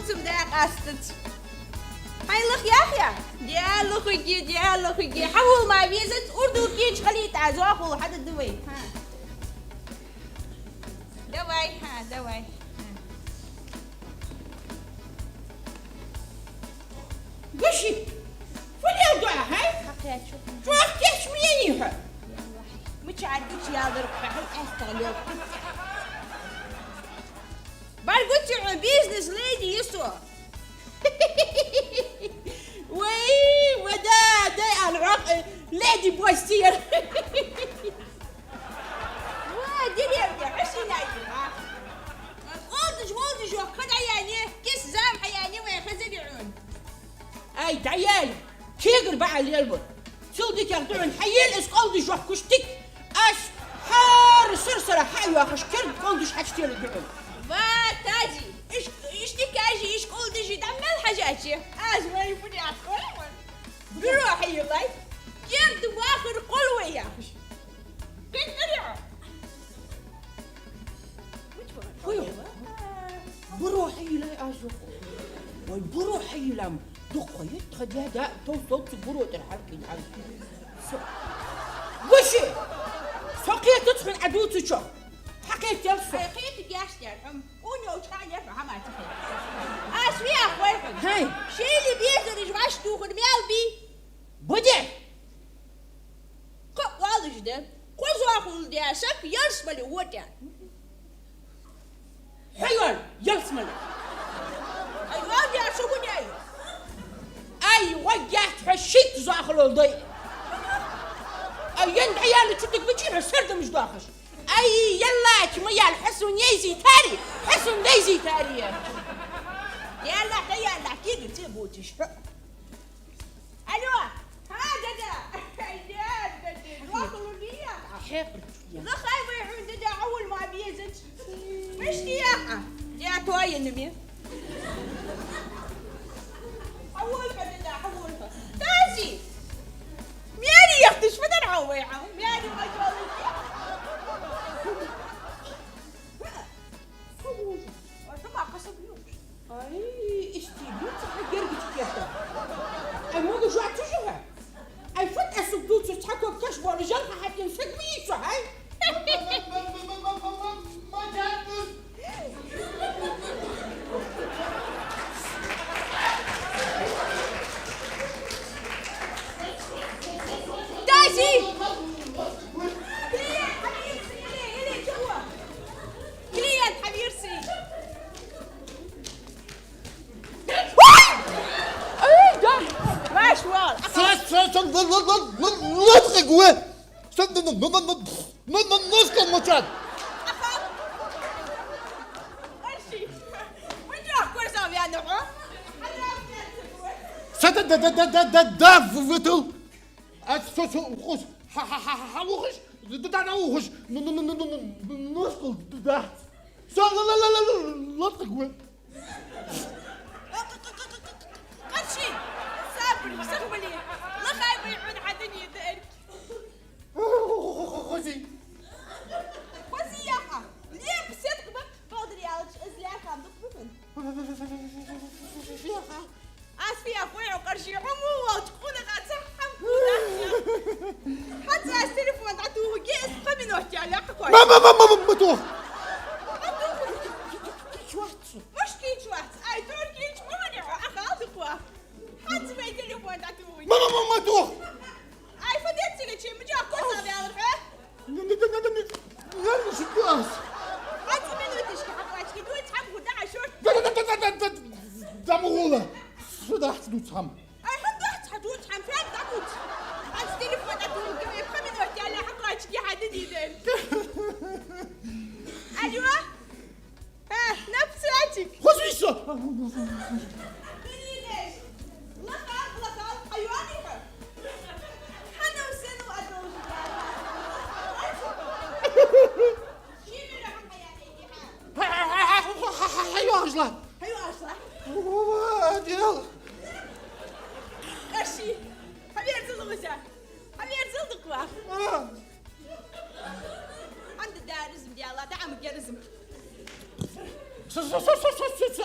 توتم داق أستت هاي لخ يا ديالك حول ما بيزت أردو كيش خليت عزواخو حد الدوي ها دواي وشي فلي دعاء هاي حقيقة شو اختيش مينيها مش عديش يا ضرب هاي أستغلوك قلت بيزنس ليدي يسوى وي ودا دا العق ليدي بوستير ديري ابدا حشي نايم قولدش وقت عياني كيس زام عياني ويخزن يعون اي تعيال كيغر بقى اللي يلبر شو ديك يقطعون حيل اس قولدش وقت كشتك اش حار سرسرة حيوة خش كرد قولدش حاجتين الدعون تاجي ايش تكاجي ايش قولدش تعمل حاجاتي ما يفوني عقول بروحي يلا جرد واخر قلوة يا اخي كيف نرجع بروحي لا أشوف والبروحي لم دقة يتخدى دا توصل تبرو ترحلكي وشي فقية تدخل عدو تشوف حقيت يلفع حقيت جاشتر ونو تخاني يفع ما تخيل اسوي اخوي هاي شي اللي بيزر جواش توخد ميالبي بدي والله جدا خذوا اخو دياسك يرسم الوتر حيوان يلسمل ايوه دياسك ودي اي وجهت حشيت زاخل الضيق اي يند عيالي تشدك بجيها سرد مش داخش اي يلا كميال حسن يزي تاري حسن ليزي تاري يلا كي قلت بوتش الو دادا واخلوا لي حقر لا خايبه يعود دادا اول ما بيزت مش دياقه ديا توي النمي حولها دادا حولها تازي مياني يختش بدن عوي عم مياني ما جالس ما قصدنوش اي اشتي صح جربت كده اي مو شو عتشوها اي فت اسدوت تحكوا كشف ولا جرح حتى نسقمي شو هاي تازي كليان حبيرسي اي ده ماشوال نطق قوي نسكن مشان ماشي وين كورسام يا نوح داف فتل خوش حوخش دانا وخش نسكن داف لا نطق قوي قرشي سافر سخبلي لا خايب يعود حدن يدرك خوشي وزياقة ليه بصدق بك قادر يالج ازلاك عم دقبن اسفي اخوي وقرشي عمو وتكون غاتح حمكونا حتى التليفون عطوه جيس قبل وقت على حكوي ما توخ مش كيش واحد اي تركيش ممنع اخاف اخوه حتى ما التليفون عطوه ما توخ اي فديت لك شيء مجا كوسا يا رفع نرمش الدواس حتى من وتشكي حقواتك دوت حق ودع شو دموغولة فضحت دوت هم اي حد حدود حم فين دعوت حتى التليفون عطوه يبقى من وقت على حقواتك يا حددي ذن ايوه نفساتك خوش بيشو لقال حيواني حنا وسنو أدوج هيو أجلا هيو أصلا ديال أشي حبي أرزل غسا حبي أرزل دقوا عند الدارزم ديال الله دعم الجرزم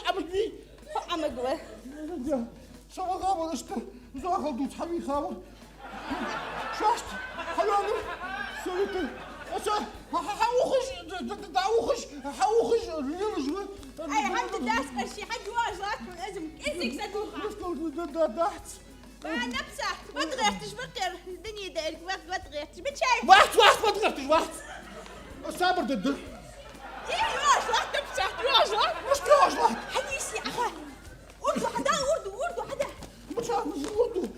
أبدي عم يا شو غابر اشت زاخل دوت حبي خابر شاشت حلواني سويت أسا حوخش دعوخش حوخش رجوة أي حد داس قرشي حد واجرات من أزمك إنسك ستوقع دحت ما نفسه ما تغيرتش بقر الدنيا دايرك ما تغيرتش بتشايف واحد ما تغيرتش واحد صابر ضده إيه واجرات نفسه واجرات مش واجرات حديثي أخا أردو حدا أردو حدا مش عارف مش أردو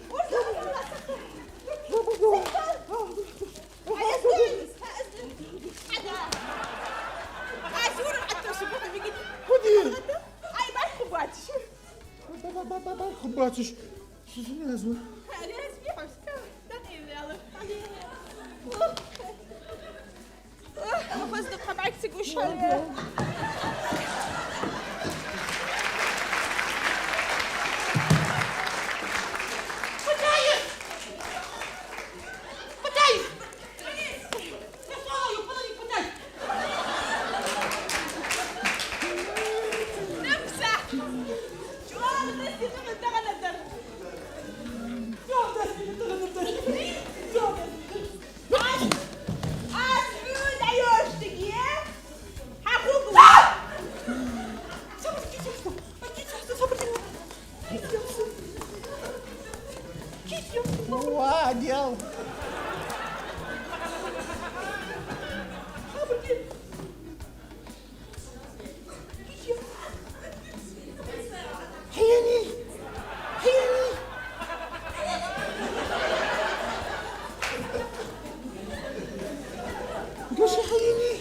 خباتش شو لازم فصدق بعكسك وش هذا واحد يلا حياني قوشي حياني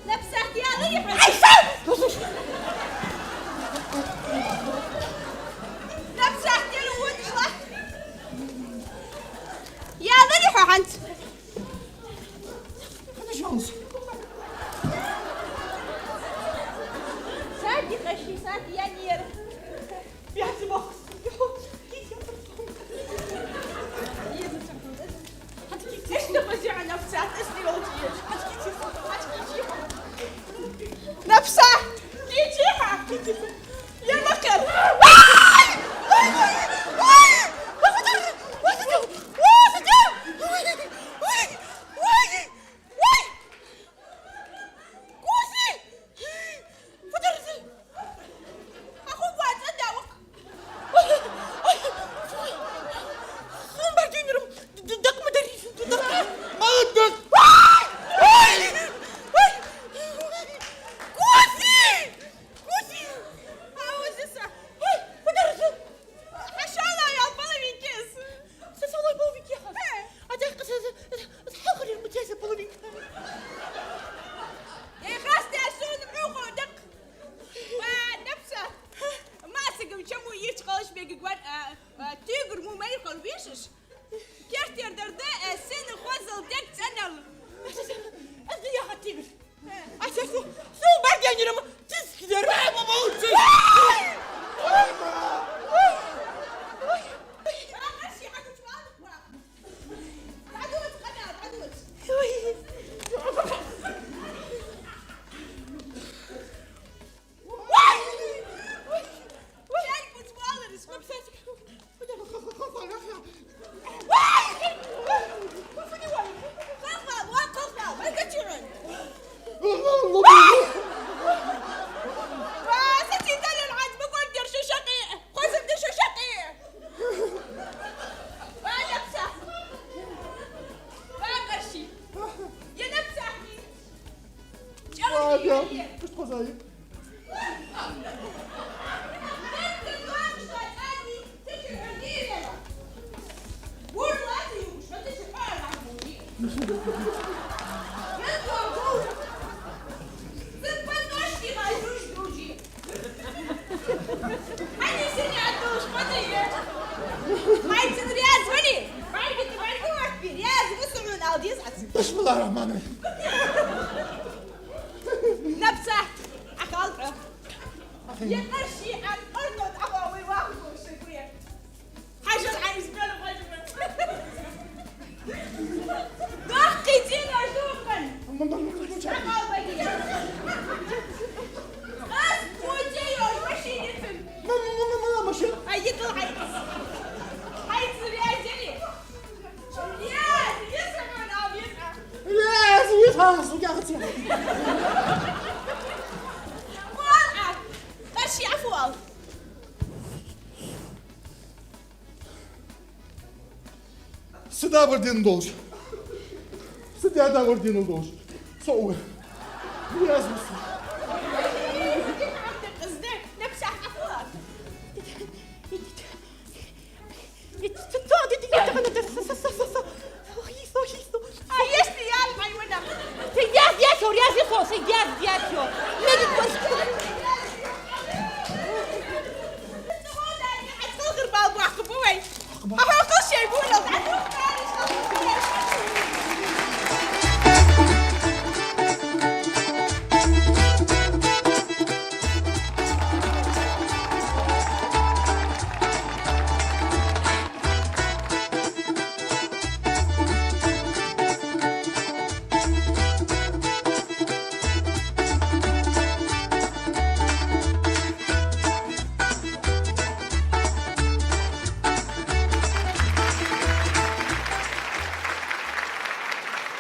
نفسك يا ريحة نفسك يا الوجه يا ريحة أنت هذا شانس سادي قشي سادي يا نير بيحسي بوكس ايش تبغي على نفسك اسمي وجهي نفسه يجيها يا بكر بسم الله الرحمن الرحيم نفسه أخلطه يقرشي عن أرض أبوي واخذ الشكوية حاجة عايز بلا غجمة ضحكي تينا دوقا أقل بقية غاز موتي ومشي نفم تانسو يا أختي. والله قرشي عفوا. سدا بردين دوش. سدا دا بردين دوش. صوّر. يا زوسي.